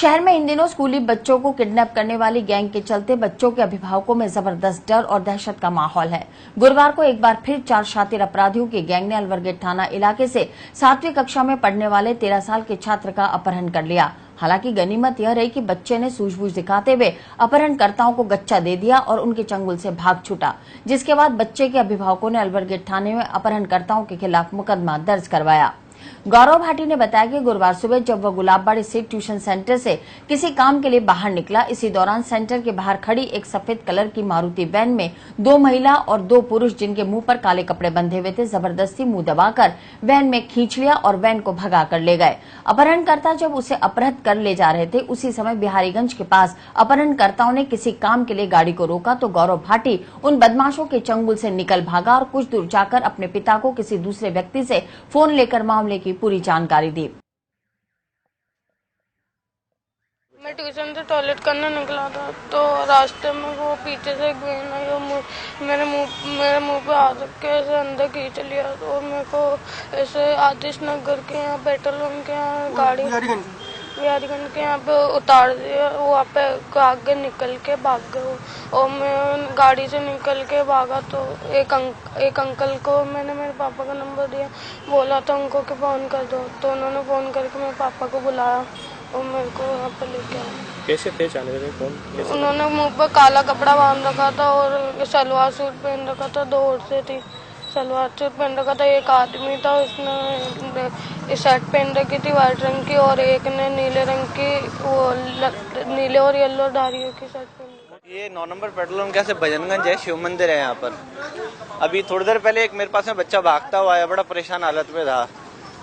शहर में इन दिनों स्कूली बच्चों को किडनैप करने वाली गैंग के चलते बच्चों के अभिभावकों में जबरदस्त डर और दहशत का माहौल है। गुरुवार को एक बार फिर 4 शातिर अपराधियों की गैंग ने अलवर गेट थाना इलाके से 7वीं कक्षा में पढ़ने वाले 13 साल के छात्र का अपहरण कर लिया। हालांकि गनीमत यह रही कि बच्चे ने सूझबूझ दिखाते हुए अपहरणकर्ताओं को गच्चा दे दिया और उनके चंगुल से भाग छूटा, जिसके बाद बच्चे के अभिभावकों ने अलवर गेट थाने में अपहरणकर्ताओं के खिलाफ मुकदमा दर्ज करवाया। गौरव भाटी ने बताया कि गुरुवार सुबह जब वह गुलाबबाड़ी स्थित ट्यूशन सेंटर से किसी काम के लिए बाहर निकला, इसी दौरान सेंटर के बाहर खड़ी एक सफेद कलर की मारुति वैन में 2 महिला और 2 पुरुष जिनके मुंह पर काले कपड़े बंधे हुए थे, जबरदस्ती मुंह दबाकर वैन में खींच लिया और वैन को भगा कर ले गए। अपहरणकर्ता जब उसे अपहृत कर ले जा रहे थे, उसी समय बिहारीगंज के पास अपहरणकर्ताओं ने किसी काम के लिए गाड़ी को रोका तो गौरव भाटी उन बदमाशों के चंगुल से निकल भागा और कुछ दूर जाकर अपने पिता को किसी दूसरे व्यक्ति से फोन लेकर मामले की पूरी जानकारी दी। मैं ट्यूशन से टॉयलेट करने निकला था तो रास्ते में वो पीछे से एक वैन आई और मेरे मुंह पे हाथ रख के ऐसे अंदर खींच लिया और मेरे को ऐसे आतिश नगर के यहाँ पेट्रोल के यहाँ गाड़ी बिहारीगंज के यहाँ पे उतार दिया। वहाँ पे आगे निकल के भाग गए और मैं गाड़ी से निकल के भागा तो एक अंकल को मैंने मेरे पापा का नंबर दिया, बोला था उनको कि फ़ोन कर दो, तो उन्होंने फ़ोन करके मेरे पापा को बुलाया और मेरे को यहाँ पे लेके आया। कैसे थे अचानक से फोन? उन्होंने मुंह पे काला कपड़ा बांध रखा था और सलवार सूट पहन रखा था, 2 औरतें थी, सलवार सूट पहन रखा था, एक आदमी था उसने शर्ट पहन रखी थी व्हाइट रंग की और एक ने नीले रंग की वो नीले और येलो धारियों की शर्ट पहन रखी। ये 9 नंबर पेट्रोल पंप कैसे भजनगंज है, शिव मंदिर है यहाँ पर। अभी थोड़ी देर पहले एक मेरे पास में बच्चा भागता हुआ आया, बड़ा परेशान हालत में था।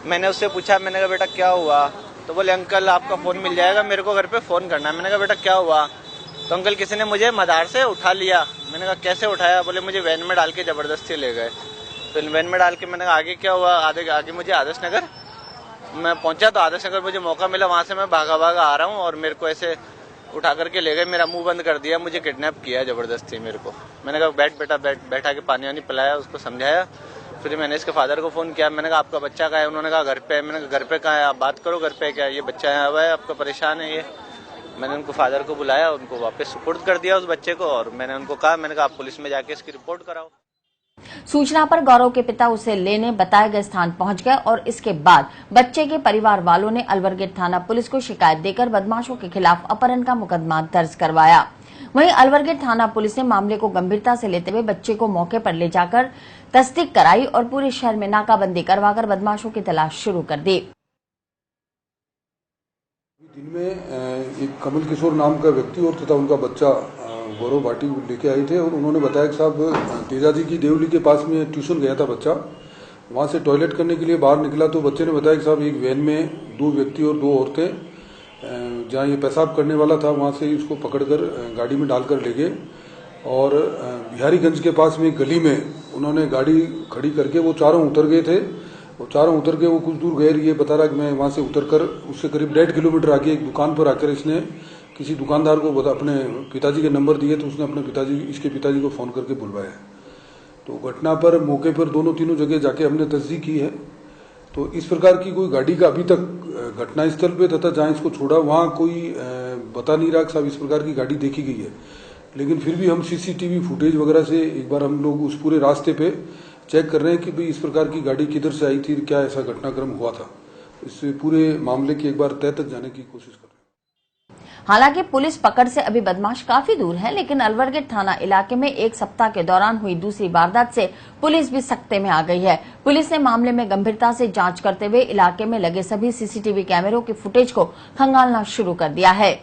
मैंने उससे पूछा, मैंने कहा बेटा क्या हुआ, तो बोले अंकल आपका फोन मिल जाएगा, मेरे को घर पे फोन करना है। मैंने कहा बेटा क्या हुआ, तो अंकल किसी ने मुझे मदार से उठा लिया। मैंने कहा कैसे उठाया, बोले मुझे वैन में डाल के जबरदस्ती ले गए। तो वैन में डाल के मैंने कहा आगे क्या हुआ, आगे मुझे आदर्श नगर मैं पहुंचा तो आदर्श नगर मुझे मौका मिला, वहां से मैं भागा आ रहा हूँ और मेरे को ऐसे उठा करके ले गए, मेरा मुंह बंद कर दिया, मुझे किडनैप किया जबरदस्ती मेरे को। मैंने कहा बैठ बेटा बैठा के पानी वानी पिलाया, उसको समझाया। फिर मैंने इसके फादर को फोन किया, मैंने कहा आपका बच्चा कहाँ है, उन्होंने कहा घर पे है। मैंने कहा घर पे कहाँ है, आप बात करो घर पे क्या, ये बच्चा आया हुआ है आपका परेशान है ये। मैंने उनको फादर को बुलाया, उनको वापस सुपुर्द कर दिया उस बच्चे को और मैंने उनको कहा, मैंने कहा आप पुलिस में जाके इसकी रिपोर्ट कराओ। सूचना पर गौरव के पिता उसे लेने बताए गए स्थान पहुंच गए और इसके बाद बच्चे के परिवार वालों ने अलवर गेट थाना पुलिस को शिकायत देकर बदमाशों के खिलाफ अपहरण का मुकदमा दर्ज करवाया। वहीं अलवर गेट थाना पुलिस ने मामले को गंभीरता से लेते हुए बच्चे को मौके पर ले जाकर तस्दीक कराई और पूरे शहर में नाकाबंदी करवाकर बदमाशों की तलाश शुरू कर दी। दिन में एक कमल किशोर नाम का व्यक्ति और तथा उनका बच्चा गौरव भाटी लेके आए थे और उन्होंने बताया कि साहब तेजाजी की देवली के पास में ट्यूशन गया था बच्चा, वहां से टॉयलेट करने के लिए बाहर निकला तो बच्चे ने बताया कि साहब एक वैन में 2 व्यक्ति और 2 औरतें जहां ये पेशाब करने वाला था वहां से उसको पकड़कर गाड़ी में डालकर ले गए और बिहारीगंज के पास में गली में उन्होंने गाड़ी खड़ी करके वो चारों उतर गए थे। और चारों उतर के वो कुछ दूर गए, ये बता रहा कि मैं वहां से उतरकर उससे करीब 1.5 किलोमीटर आगे एक दुकान पर आकर इसने किसी दुकानदार को अपने पिताजी के नंबर दिए तो उसने अपने इसके पिताजी को फोन करके बुलवाया। तो घटना पर मौके पर दोनों तीनों जगह जाके हमने तस्दीक की है। तो इस प्रकार की कोई गाड़ी का अभी तक घटनास्थल पे तथा जहां इसको छोड़ा वहां कोई बता नहीं रहा कि साहब इस प्रकार की गाड़ी देखी गई है, लेकिन फिर भी हम सीसीटीवी फुटेज वगैरह से एक बार हम लोग उस पूरे रास्ते पे चेक कर रहे हैं कि भाई इस प्रकार की गाड़ी किधर से आई थी, क्या ऐसा घटनाक्रम हुआ था। इस पूरे मामले की एक बार तह तक जाने की कोशिश कर रहे हैं। हालांकि पुलिस पकड़ से अभी बदमाश काफी दूर है, लेकिन अलवर गेट थाना इलाके में एक सप्ताह के दौरान हुई दूसरी वारदात से पुलिस भी सख्ते में आ गई है। पुलिस ने मामले में गंभीरता से जांच करते हुए इलाके में लगे सभी सीसीटीवी कैमरों की फुटेज को खंगालना शुरू कर दिया है।